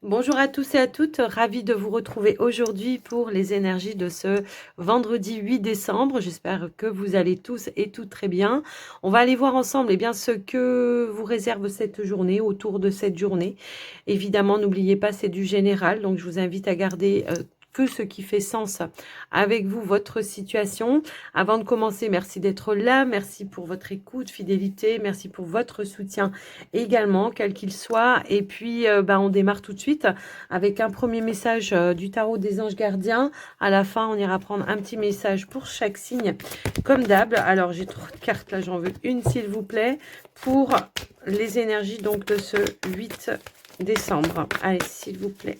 Bonjour à tous et à toutes, ravie de vous retrouver aujourd'hui pour les énergies de ce vendredi 8 décembre. J'espère que vous allez tous et toutes très bien. On va aller voir ensemble ce que vous réserve cette journée, autour de cette journée. Évidemment, n'oubliez pas, c'est du général, donc je vous invite à garder que ce qui fait sens avec vous, votre situation. Avant de commencer, merci d'être là, merci pour votre écoute, fidélité, merci pour votre soutien également, quel qu'il soit. Et puis, on démarre tout de suite avec un premier message du tarot des anges gardiens. À la fin, on ira prendre un petit message pour chaque signe, comme d'hab. Alors, j'ai trop de cartes là, j'en veux une, s'il vous plaît, pour les énergies donc de ce 8 décembre. Allez, s'il vous plaît.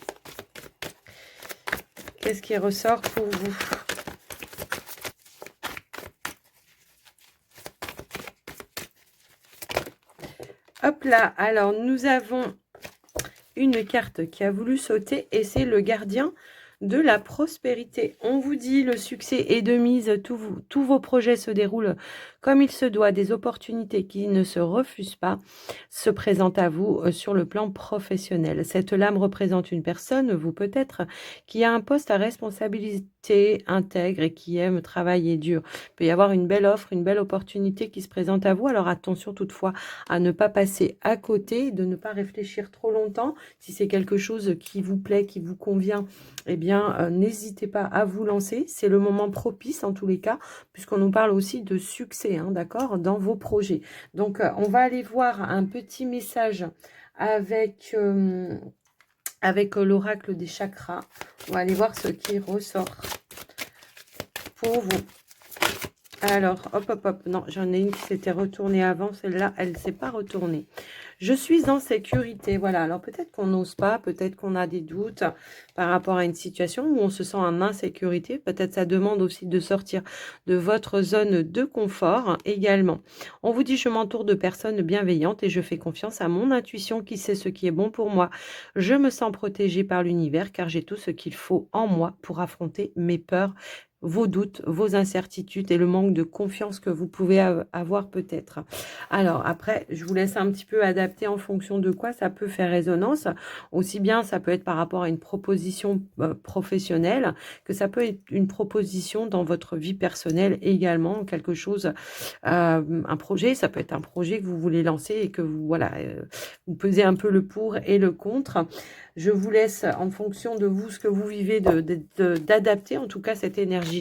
Qu'est-ce qui ressort pour vous? Hop là, alors nous avons une carte qui a voulu sauter et c'est le gardien de la prospérité. On vous dit le succès est de mise, tous vos projets se déroulent comme il se doit, des opportunités qui ne se refusent pas se présentent à vous sur le plan professionnel. Cette lame représente une personne, vous peut-être, qui a un poste à responsabilité intègre et qui aime travailler dur. Il peut y avoir une belle offre, une belle opportunité qui se présente à vous. Alors attention toutefois à ne pas passer à côté, de ne pas réfléchir trop longtemps. Si c'est quelque chose qui vous plaît, qui vous convient, eh bien, n'hésitez pas à vous lancer. C'est le moment propice en tous les cas, puisqu'on nous parle aussi de succès, hein, d'accord, dans vos projets. Donc, on va aller voir un petit message avec, avec l'oracle des chakras. On va aller voir ce qui ressort pour vous. Alors, hop, hop, hop. Non, j'en ai une qui s'était retournée avant. Celle-là, elle ne s'est pas retournée. Je suis en sécurité. Voilà. Alors, peut-être qu'on n'ose pas. Peut-être qu'on a des doutes par rapport à une situation où on se sent en insécurité. Peut-être ça demande aussi de sortir de votre zone de confort également. On vous dit, je m'entoure de personnes bienveillantes et je fais confiance à mon intuition qui sait ce qui est bon pour moi. Je me sens protégée par l'univers car j'ai tout ce qu'il faut en moi pour affronter mes peurs, vos doutes, vos incertitudes et le manque de confiance que vous pouvez avoir peut-être. Alors après, je vous laisse un petit peu adapter en fonction de quoi ça peut faire résonance. Aussi bien, ça peut être par rapport à une proposition professionnelle, que ça peut être une proposition dans votre vie personnelle également, quelque chose, un projet, ça peut être un projet que vous voulez lancer et que vous, voilà, vous pesez un peu le pour et le contre. Je vous laisse, en fonction de vous, ce que vous vivez, d'adapter en tout cas cette énergie-là.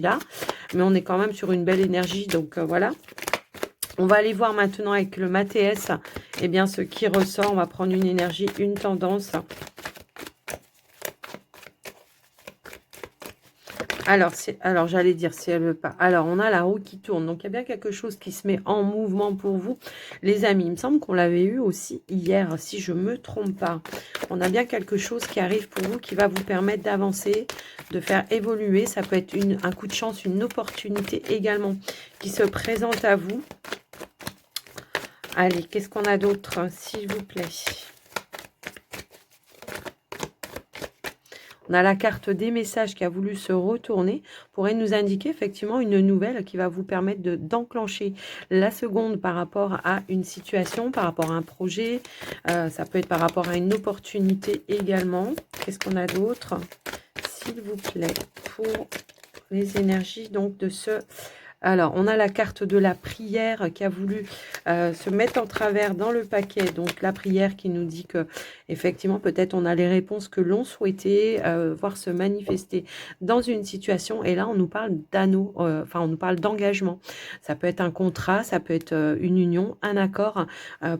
Mais on est quand même sur une belle énergie, donc voilà. On va aller voir maintenant avec le Mathéès, eh bien, ce qui ressort. On va prendre une énergie, une tendance. Alors j'allais dire, si elle veut pas. Alors, on a la roue qui tourne. Donc, il y a bien quelque chose qui se met en mouvement pour vous, les amis. Il me semble qu'on l'avait eu aussi hier, si je me trompe pas. On a bien quelque chose qui arrive pour vous, qui va vous permettre d'avancer, de faire évoluer. Ça peut être un coup de chance, une opportunité également qui se présente à vous. Allez, qu'est-ce qu'on a d'autre, s'il vous plaît? On a la carte des messages qui a voulu se retourner, pourrait nous indiquer effectivement une nouvelle qui va vous permettre d'enclencher la seconde par rapport à une situation, par rapport à un projet. Ça peut être par rapport à une opportunité également. Qu'est-ce qu'on a d'autre, s'il vous plaît, pour les énergies donc de ce... Alors, on a la carte de la prière qui a voulu se mettre en travers dans le paquet. Donc, la prière qui nous dit que, effectivement, peut-être on a les réponses que l'on souhaitait voir se manifester dans une situation. Et là, on nous parle d'anneau, enfin, on nous parle d'engagement. Ça peut être un contrat, ça peut être une union, un accord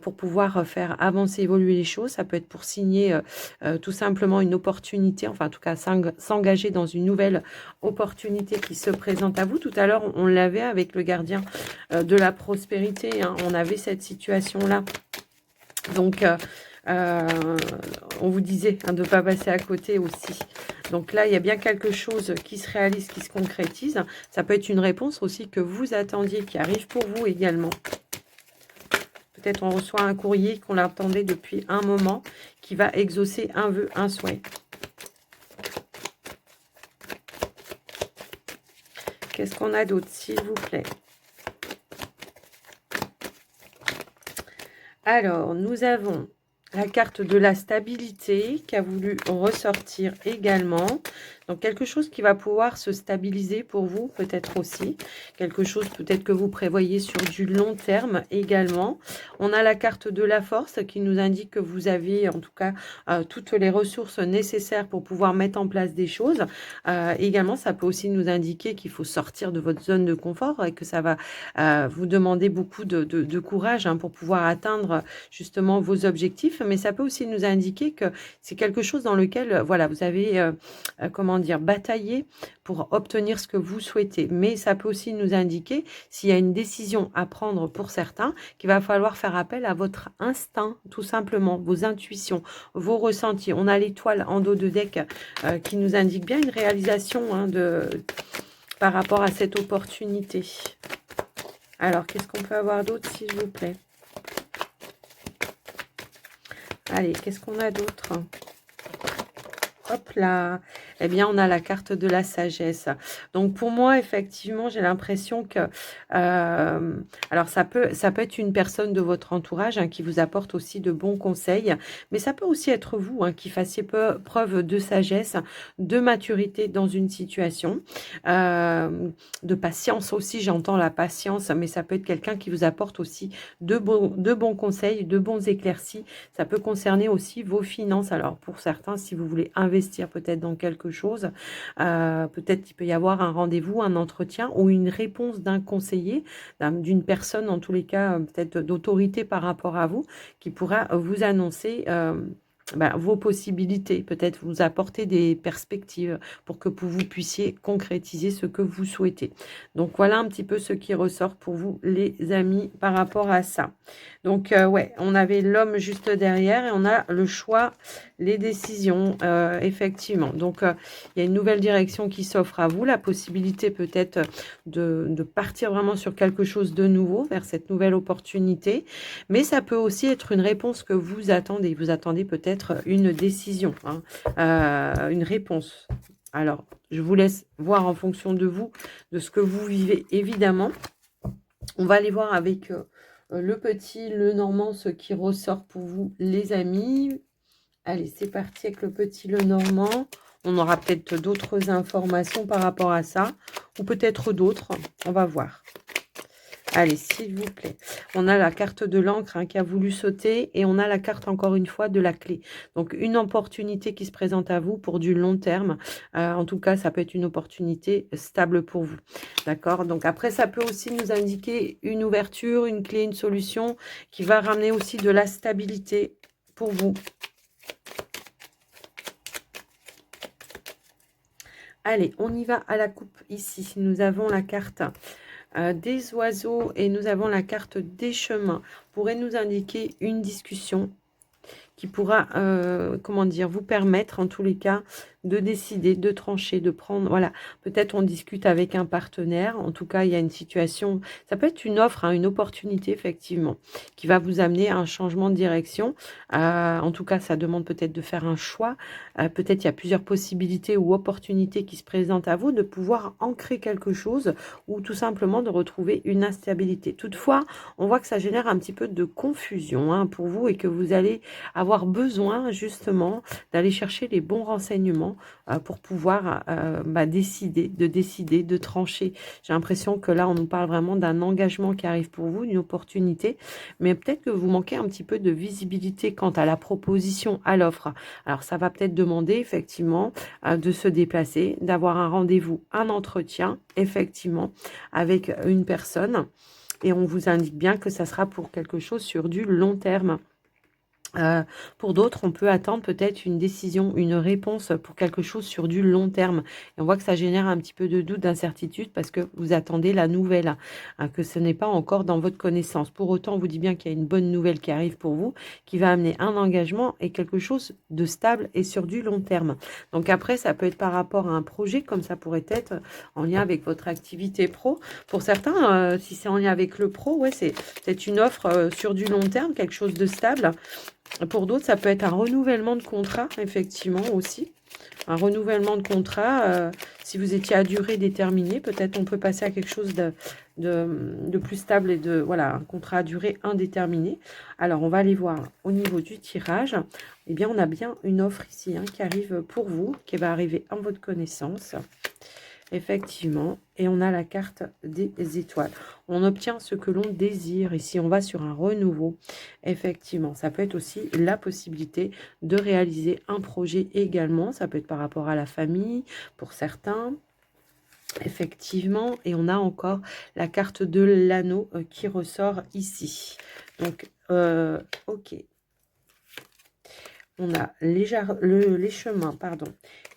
pour pouvoir faire avancer, évoluer les choses. Ça peut être pour signer tout simplement une opportunité, enfin, en tout cas, s'engager dans une nouvelle opportunité qui se présente à vous. Tout à l'heure, on l'avait avec le gardien de la prospérité, hein. On avait cette situation-là. Donc, on vous disait hein, de ne pas passer à côté aussi. Donc là, il y a bien quelque chose qui se réalise, qui se concrétise. Ça peut être une réponse aussi que vous attendiez, qui arrive pour vous également. Peut-être on reçoit un courrier qu'on attendait depuis un moment, qui va exaucer un vœu, un souhait. Qu'est-ce qu'on a d'autre, s'il vous plaît? Alors, nous avons La carte de la stabilité qui a voulu ressortir également. Donc, quelque chose qui va pouvoir se stabiliser pour vous, peut-être aussi. Quelque chose peut-être que vous prévoyez sur du long terme également. On a la carte de la force qui nous indique que vous avez en tout cas toutes les ressources nécessaires pour pouvoir mettre en place des choses. Également, ça peut aussi nous indiquer qu'il faut sortir de votre zone de confort et que ça va vous demander beaucoup de courage pour pouvoir atteindre justement vos objectifs. Mais ça peut aussi nous indiquer que c'est quelque chose dans lequel voilà, vous avez comment dire, batailler pour obtenir ce que vous souhaitez. Mais ça peut aussi nous indiquer, s'il y a une décision à prendre pour certains, qu'il va falloir faire appel à votre instinct, tout simplement, vos intuitions, vos ressentis. On a l'étoile en dos de deck qui nous indique bien une réalisation par rapport à cette opportunité. Alors, qu'est-ce qu'on peut avoir d'autre, s'il vous plaît? Allez, qu'est-ce qu'on a d'autre? Hop là, eh bien, on a la carte de la sagesse. Donc, pour moi, effectivement, j'ai l'impression que... alors, ça peut être une personne de votre entourage qui vous apporte aussi de bons conseils, mais ça peut aussi être vous qui fassiez preuve de sagesse, de maturité dans une situation, de patience aussi, j'entends la patience, mais ça peut être quelqu'un qui vous apporte aussi de bons conseils, de bons éclaircies. Ça peut concerner aussi vos finances. Alors, pour certains, si vous voulez investir peut-être dans quelque chose, peut-être qu'il peut y avoir un rendez-vous, un entretien ou une réponse d'un conseiller, d'une personne en tous les cas peut-être d'autorité par rapport à vous, qui pourra vous annoncer vos possibilités, peut-être vous apporter des perspectives pour que vous puissiez concrétiser ce que vous souhaitez. Donc voilà un petit peu ce qui ressort pour vous les amis par rapport à ça. Donc ouais, on avait l'homme juste derrière et on a le choix, les décisions, effectivement. Donc il y a une nouvelle direction qui s'offre à vous, la possibilité peut-être de partir vraiment sur quelque chose de nouveau, vers cette nouvelle opportunité. Mais ça peut aussi être une réponse que vous attendez. Vous attendez peut-être une décision, une réponse. Alors, je vous laisse voir en fonction de vous, de ce que vous vivez, évidemment. On va aller voir avec le petit, le normand, ce qui ressort pour vous, les amis. Allez, c'est parti avec le petit, le normand. On aura peut-être d'autres informations par rapport à ça, ou peut-être d'autres. On va voir. Allez, s'il vous plaît. On a la carte de l'encre qui a voulu sauter et on a la carte, encore une fois, de la clé. Donc, une opportunité qui se présente à vous pour du long terme. En tout cas, ça peut être une opportunité stable pour vous. D'accord? Donc, après, ça peut aussi nous indiquer une ouverture, une clé, une solution qui va ramener aussi de la stabilité pour vous. Allez, on y va à la coupe ici. Nous avons la carte des oiseaux et nous avons la carte des chemins. Pourrait nous indiquer une discussion qui pourra, comment dire, vous permettre en tous les cas de décider, de trancher, de prendre, voilà, peut-être on discute avec un partenaire, en tout cas il y a une situation, ça peut être une offre, une opportunité effectivement, qui va vous amener à un changement de direction, en tout cas ça demande peut-être de faire un choix, peut-être il y a plusieurs possibilités ou opportunités qui se présentent à vous, de pouvoir ancrer quelque chose ou tout simplement de retrouver une instabilité. Toutefois, on voit que ça génère un petit peu de confusion pour vous et que vous allez avoir besoin justement d'aller chercher les bons renseignements pour pouvoir décider, de trancher. J'ai l'impression que là, on nous parle vraiment d'un engagement qui arrive pour vous, d'une opportunité, mais peut-être que vous manquez un petit peu de visibilité quant à la proposition, à l'offre. Alors, ça va peut-être demander effectivement de se déplacer, d'avoir un rendez-vous, un entretien, effectivement, avec une personne. Et on vous indique bien que ça sera pour quelque chose sur du long terme. Pour d'autres, on peut attendre peut-être une décision, une réponse pour quelque chose sur du long terme. Et on voit que ça génère un petit peu de doute, d'incertitude parce que vous attendez la nouvelle, que ce n'est pas encore dans votre connaissance. Pour autant, on vous dit bien qu'il y a une bonne nouvelle qui arrive pour vous, qui va amener un engagement et quelque chose de stable et sur du long terme. Donc après, ça peut être par rapport à un projet, comme ça pourrait être en lien avec votre activité pro. Pour certains, si c'est en lien avec le pro, ouais, c'est peut-être une offre sur du long terme, quelque chose de stable. Pour d'autres, ça peut être un renouvellement de contrat, effectivement, aussi. un renouvellement de contrat. Si vous étiez à durée déterminée, peut-être on peut passer à quelque chose de plus stable et de, voilà, un contrat à durée indéterminée. Alors, on va aller voir au niveau du tirage. Eh bien, on a bien une offre ici hein, qui arrive pour vous, qui va arriver en votre connaissance. Effectivement, et on a la carte des étoiles. On obtient ce que l'on désire. Ici, on va sur un renouveau. Effectivement, ça peut être aussi la possibilité de réaliser un projet également. Ça peut être par rapport à la famille, pour certains. Effectivement, et on a encore la carte de l'anneau qui ressort ici. Donc, ok. On a les chemins, pardon.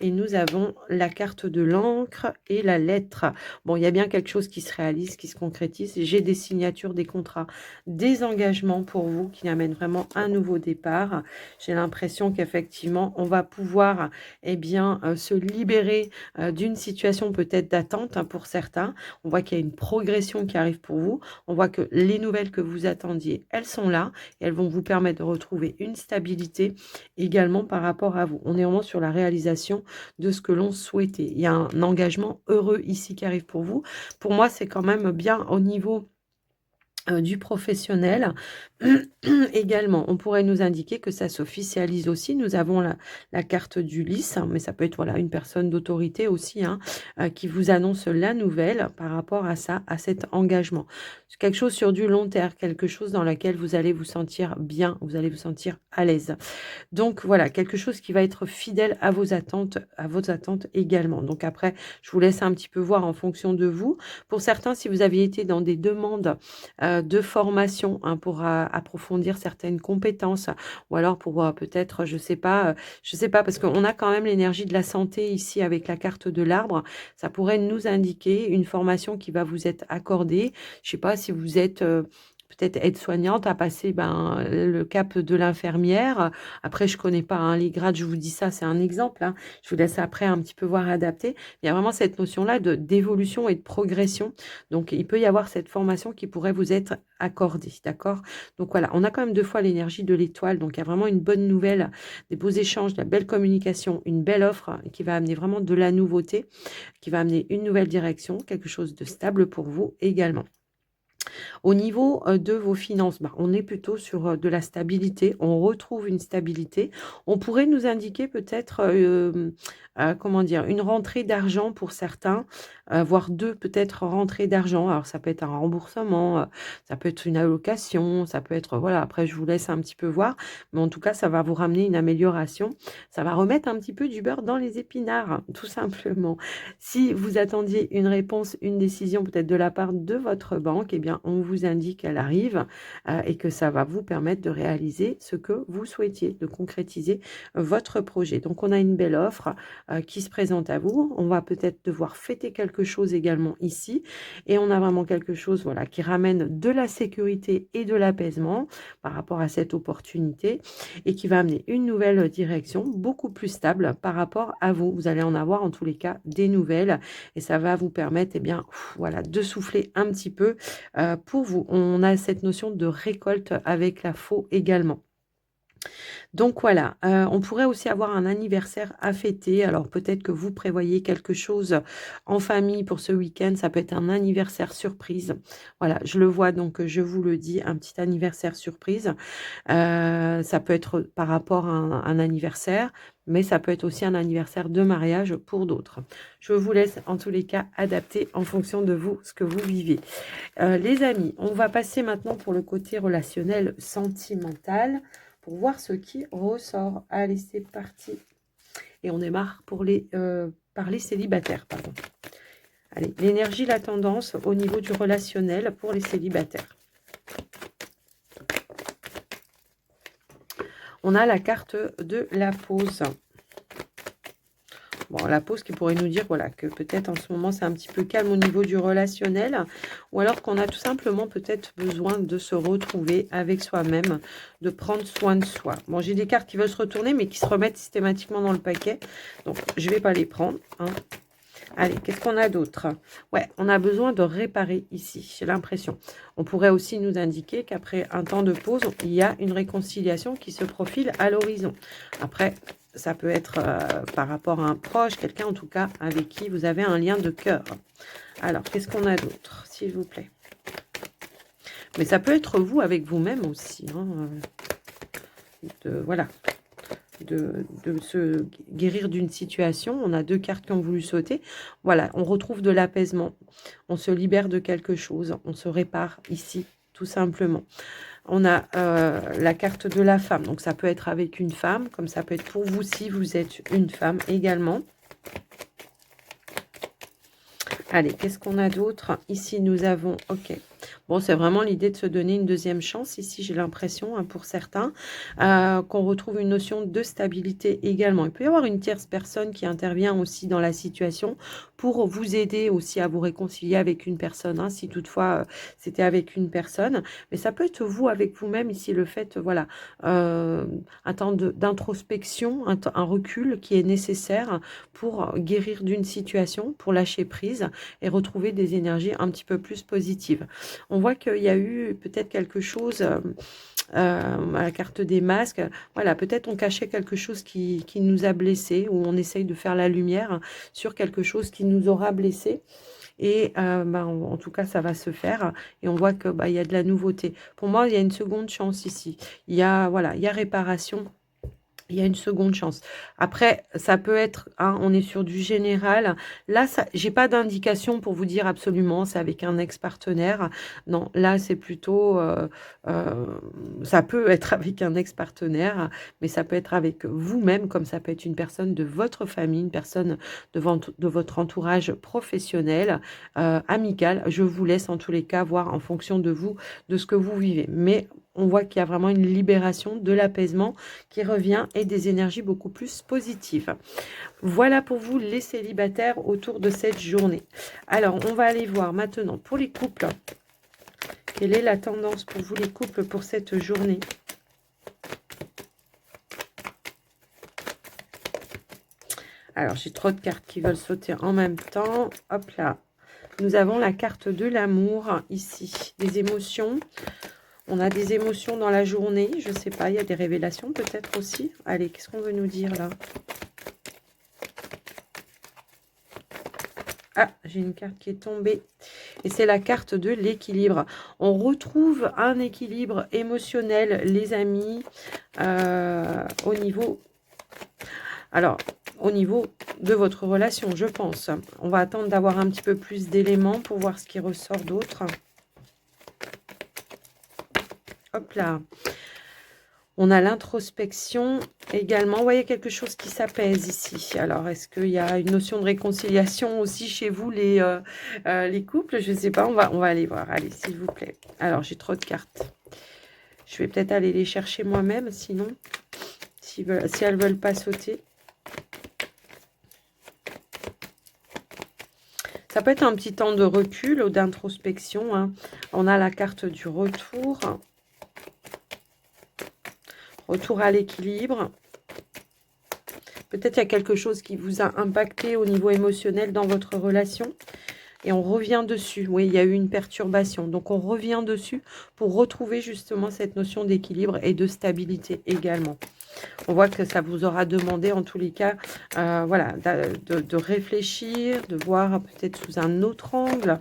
Et nous avons la carte de l'encre et la lettre. Bon, il y a bien quelque chose qui se réalise, qui se concrétise. J'ai des signatures, des contrats, des engagements pour vous qui amènent vraiment un nouveau départ. J'ai l'impression qu'effectivement, on va pouvoir eh bien, se libérer d'une situation peut-être d'attente hein, pour certains. On voit qu'il y a une progression qui arrive pour vous. On voit que les nouvelles que vous attendiez, elles sont là. Et elles vont vous permettre de retrouver une stabilité également par rapport à vous. On est vraiment sur la réalisation de ce que l'on souhaitait. Il y a un engagement heureux ici qui arrive pour vous. Pour moi, c'est quand même bien au niveau du professionnel. Également, on pourrait nous indiquer que ça s'officialise aussi. Nous avons la carte du lys, hein, mais ça peut être voilà, une personne d'autorité aussi hein, qui vous annonce la nouvelle par rapport à ça, à cet engagement. C'est quelque chose sur du long terme, quelque chose dans lequel vous allez vous sentir bien, vous allez vous sentir à l'aise. Donc voilà, quelque chose qui va être fidèle à vos attentes également. Donc après, je vous laisse un petit peu voir en fonction de vous. Pour certains, si vous aviez été dans des demandes de formation hein, pour approfondir certaines compétences ou alors pour peut-être, je sais pas, parce qu'on a quand même l'énergie de la santé ici avec la carte de l'arbre. Ça pourrait nous indiquer une formation qui va vous être accordée. Je sais pas si vous êtes peut-être aide-soignante à passer le cap de l'infirmière. Après, je connais pas hein, les grades, je vous dis ça, c'est un exemple. Hein. Je vous laisse après un petit peu voir adapter. Il y a vraiment cette notion-là d'évolution et de progression. Donc, il peut y avoir cette formation qui pourrait vous être accordée, d'accord? Donc voilà, on a quand même 2 fois l'énergie de l'étoile. Donc, il y a vraiment une bonne nouvelle, des beaux échanges, de la belle communication, une belle offre qui va amener vraiment de la nouveauté, qui va amener une nouvelle direction, quelque chose de stable pour vous également. Au niveau de vos finances, on est plutôt sur de la stabilité. On retrouve une stabilité. On pourrait nous indiquer peut-être, comment dire, une rentrée d'argent pour certains, voire 2 peut-être rentrées d'argent. Alors ça peut être un remboursement, ça peut être une allocation, ça peut être, voilà, après je vous laisse un petit peu voir. Mais en tout cas, ça va vous ramener une amélioration. Ça va remettre un petit peu du beurre dans les épinards, tout simplement. Si vous attendiez une réponse, une décision peut-être de la part de votre banque, eh bien, on vous indique qu'elle arrive et que ça va vous permettre de réaliser ce que vous souhaitiez, de concrétiser votre projet. Donc, on a une belle offre qui se présente à vous. On va peut-être devoir fêter quelque chose également ici et on a vraiment quelque chose voilà, qui ramène de la sécurité et de l'apaisement par rapport à cette opportunité et qui va amener une nouvelle direction beaucoup plus stable par rapport à vous. Vous allez en avoir en tous les cas des nouvelles et ça va vous permettre eh bien, voilà, de souffler un petit peu pour vous. On a cette notion de récolte avec la faux également. Donc voilà, on pourrait aussi avoir un anniversaire à fêter. Alors peut-être que vous prévoyez quelque chose en famille pour ce week-end. Ça peut être un anniversaire surprise. Voilà, je le vois donc je vous le dis, un petit anniversaire surprise. Ça peut être par rapport à un anniversaire, mais ça peut être aussi un anniversaire de mariage pour d'autres. Je vous laisse en tous les cas adapter en fonction de vous, ce que vous vivez. Les amis, on va passer maintenant pour le côté relationnel sentimental pour voir ce qui ressort. Allez, c'est parti. Et on démarre pour par les célibataires, pardon. Allez, l'énergie, la tendance au niveau du relationnel pour les célibataires. On a la carte de la pause. Bon, la pause qui pourrait nous dire voilà, que peut-être en ce moment, c'est un petit peu calme au niveau du relationnel. Ou alors qu'on a tout simplement peut-être besoin de se retrouver avec soi-même, de prendre soin de soi. Bon, j'ai des cartes qui veulent se retourner, mais qui se remettent systématiquement dans le paquet. Donc, je ne vais pas les prendre. Hein. Allez, qu'est-ce qu'on a d'autre? Ouais, on a besoin de réparer ici, j'ai l'impression. On pourrait aussi nous indiquer qu'après un temps de pause, il y a une réconciliation qui se profile à l'horizon. Après, ça peut être par rapport à un proche, quelqu'un en tout cas avec qui vous avez un lien de cœur. Alors, qu'est-ce qu'on a d'autre, s'il vous plaît? Mais ça peut être vous avec vous-même aussi. Hein, voilà, de se guérir d'une situation. On a 2 cartes qui ont voulu sauter. Voilà, on retrouve de l'apaisement. On se libère de quelque chose. On se répare ici, tout simplement. On a la carte de la femme. Donc, ça peut être avec une femme, comme ça peut être pour vous si vous êtes une femme également. Allez, qu'est-ce qu'on a d'autre? Ici, nous avons... Ok. Bon, c'est vraiment l'idée de se donner une deuxième chance. Ici, j'ai l'impression, hein, pour certains, qu'on retrouve une notion de stabilité également. Il peut y avoir une tierce personne qui intervient aussi dans la situation pour vous aider aussi à vous réconcilier avec une personne, hein, si toutefois c'était avec une personne. Mais ça peut être vous avec vous-même ici, le fait, voilà, un temps d'introspection, un recul qui est nécessaire pour guérir d'une situation, pour lâcher prise et retrouver des énergies un petit peu plus positives. On voit qu'il y a eu peut-être quelque chose à la carte des masques. Voilà, peut-être on cachait quelque chose qui nous a blessés, ou on essaye de faire la lumière sur quelque chose qui nous aura blessés. Et en tout cas, ça va se faire. Et on voit que il y a de la nouveauté. Pour moi, il y a une seconde chance ici. Il y a, voilà, il y a réparation. Il y a une seconde chance. Après, ça peut être, hein, on est sur du général. Là, j'ai pas d'indication pour vous dire absolument c'est avec un ex-partenaire. Non, là, c'est plutôt, ça peut être avec un ex-partenaire, mais ça peut être avec vous-même, comme ça peut être une personne de votre famille, une personne de votre entourage professionnel, amical. Je vous laisse en tous les cas voir en fonction de vous, de ce que vous vivez. Mais on voit qu'il y a vraiment une libération, de l'apaisement qui revient et des énergies beaucoup plus positives. Voilà pour vous les célibataires autour de cette journée. Alors, on va aller voir maintenant pour les couples. Quelle est la tendance pour vous les couples pour cette journée? Alors, j'ai trop de cartes qui veulent sauter en même temps. Hop là. Nous avons la carte de l'amour ici. Des émotions. On a des émotions dans la journée, je ne sais pas, il y a des révélations peut-être aussi. Allez, qu'est-ce qu'on veut nous dire là? Ah, j'ai une carte qui est tombée. Et c'est la carte de l'équilibre. On retrouve un équilibre émotionnel, les amis, au niveau... Alors, au niveau de votre relation, je pense. On va attendre d'avoir un petit peu plus d'éléments pour voir ce qui ressort d'autre. Hop là. On a l'introspection également. Vous voyez quelque chose qui s'apaise ici. Alors, est-ce qu'il y a une notion de réconciliation aussi chez vous, les couples? Je ne sais pas, on va aller voir. Allez, s'il vous plaît. Alors, j'ai trop de cartes. Je vais peut-être aller les chercher moi-même, sinon, si elles ne veulent pas sauter. Ça peut être un petit temps de recul ou d'introspection, hein. On a la carte du retour. Retour à l'équilibre. Peut-être il y a quelque chose qui vous a impacté au niveau émotionnel dans votre relation. Et on revient dessus. Oui, il y a eu une perturbation. Donc, on revient dessus pour retrouver justement cette notion d'équilibre et de stabilité également. On voit que ça vous aura demandé, en tous les cas, voilà, de réfléchir, de voir peut-être sous un autre angle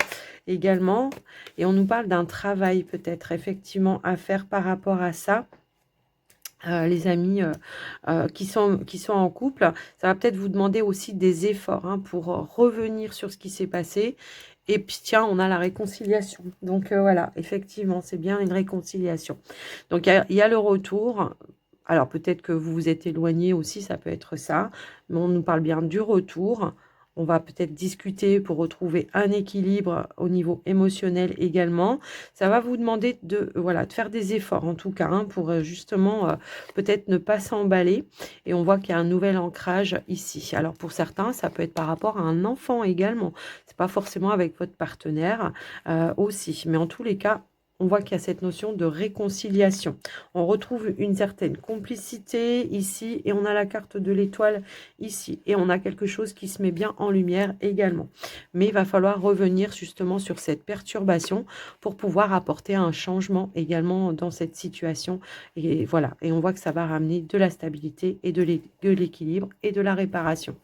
également. Et on nous parle d'un travail peut-être effectivement à faire par rapport à ça. Les amis qui sont en couple, ça va peut-être vous demander aussi des efforts, hein, pour revenir sur ce qui s'est passé. Et puis tiens, on a la réconciliation. Donc voilà, effectivement, c'est bien une réconciliation. Donc il y a le retour. Alors peut-être que vous vous êtes éloigné aussi, ça peut être ça. Mais on nous parle bien du retour. On va peut-être discuter pour retrouver un équilibre au niveau émotionnel également. Ça va vous demander de faire des efforts en tout cas, hein, pour justement peut-être ne pas s'emballer. Et on voit qu'il y a un nouvel ancrage ici. Alors pour certains, ça peut être par rapport à un enfant également. C'est pas forcément avec votre partenaire aussi. Mais en tous les cas, on voit qu'il y a cette notion de réconciliation. On retrouve une certaine complicité ici et on a la carte de l'étoile ici. Et on a quelque chose qui se met bien en lumière également. Mais il va falloir revenir justement sur cette perturbation pour pouvoir apporter un changement également dans cette situation. Et voilà, et on voit que ça va ramener de la stabilité et de l'équilibre et de la réparation.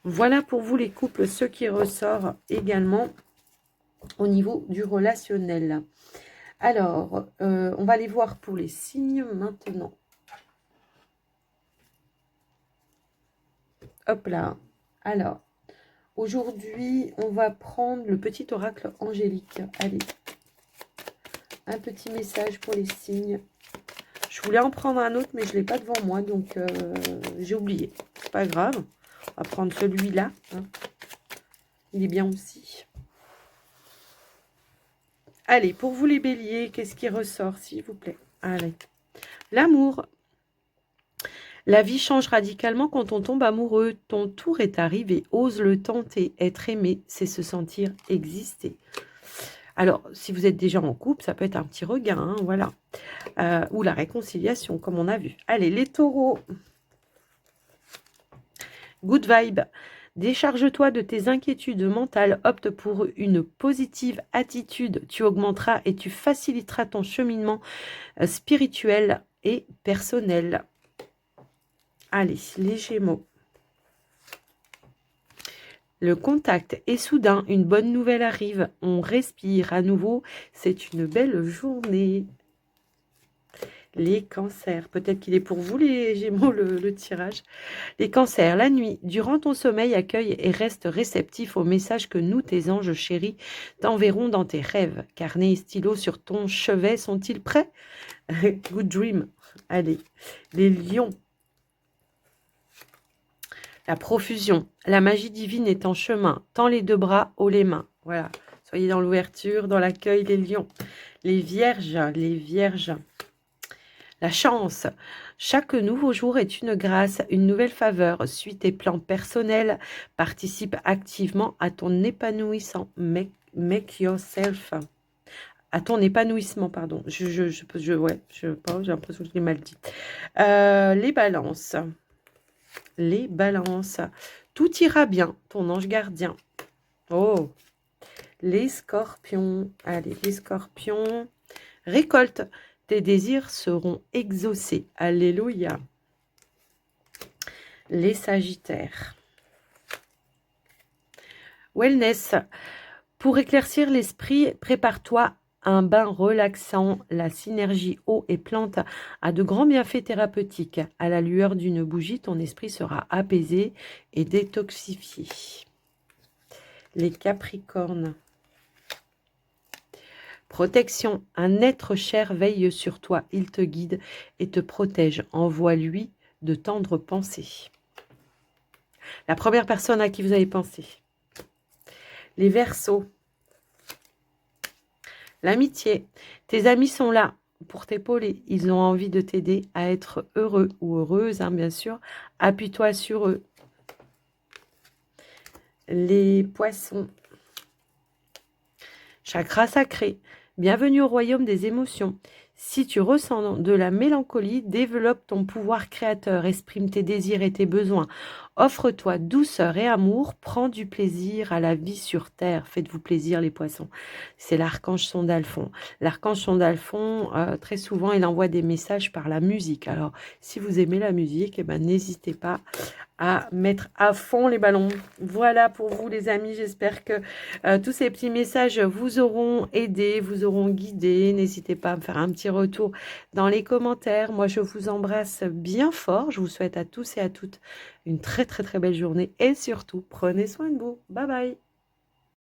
Voilà pour vous les couples, ce qui ressort également au niveau du relationnel. Alors, on va aller voir pour les signes maintenant. Hop là. Alors, aujourd'hui, on va prendre le petit oracle angélique. Allez, un petit message pour les signes. Je voulais en prendre un autre, mais je ne l'ai pas devant moi, donc j'ai oublié. C'est pas grave. On va prendre celui-là. Hein. Il est bien aussi. Allez, pour vous les béliers, qu'est-ce qui ressort, s'il vous plaît? Allez. L'amour. La vie change radicalement quand on tombe amoureux. Ton tour est arrivé. Ose le tenter. Être aimé, c'est se sentir exister. Alors, si vous êtes déjà en couple, ça peut être un petit regain, hein, voilà. Ou la réconciliation, comme on a vu. Allez, les taureaux. Good vibe. Décharge-toi de tes inquiétudes mentales, opte pour une positive attitude. Tu augmenteras et tu faciliteras ton cheminement spirituel et personnel. Allez, les Gémeaux. Le contact est soudain, une bonne nouvelle arrive, on respire à nouveau, c'est une belle journée. Les cancers, peut-être qu'il est pour vous les Gémeaux le tirage. Les cancers, la nuit, durant ton sommeil, accueille et reste réceptif aux messages que nous, tes anges chéris, t'enverront dans tes rêves. Carnet et stylo sur ton chevet, sont-ils prêts? Good dream. Allez, les lions. La profusion, la magie divine est en chemin. Tends les deux bras, haut les mains. Voilà, soyez dans l'ouverture, dans l'accueil, les lions. Les vierges, les vierges. La chance. Chaque nouveau jour est une grâce, une nouvelle faveur. Suis tes plans personnels. Participe activement à ton épanouissement. Make yourself. À ton épanouissement, pardon. J'ai l'impression que je l'ai mal dit. Les balances. Les balances. Tout ira bien, ton ange gardien. Oh. Les scorpions. Allez, les scorpions. Récolte. Tes désirs seront exaucés. Alléluia. Les sagittaires. Wellness. Pour éclaircir l'esprit, prépare-toi un bain relaxant. La synergie eau et plante a de grands bienfaits thérapeutiques. À la lueur d'une bougie, ton esprit sera apaisé et détoxifié. Les capricornes. Protection. Un être cher veille sur toi. Il te guide et te protège. Envoie-lui de tendres pensées. La première personne à qui vous avez pensé. Les Verseaux. L'amitié. Tes amis sont là pour t'épauler. Ils ont envie de t'aider à être heureux ou heureuse, hein, bien sûr. Appuie-toi sur eux. Les Poissons. Chakra sacré. Bienvenue au royaume des émotions. Si tu ressens de la mélancolie, développe ton pouvoir créateur, exprime tes désirs et tes besoins. Offre-toi douceur et amour, prends du plaisir à la vie sur terre. Faites-vous plaisir les poissons. C'est l'archange Sondalphon. L'archange Sondalphon, très souvent, il envoie des messages par la musique. Alors, si vous aimez la musique, eh ben, n'hésitez pas à mettre à fond les ballons. Voilà pour vous les amis, j'espère que tous ces petits messages vous auront aidé, vous auront guidé. N'hésitez pas à me faire un petit retour dans les commentaires. Moi je vous embrasse bien fort, je vous souhaite à tous et à toutes une très très très belle journée et surtout prenez soin de vous. Bye bye.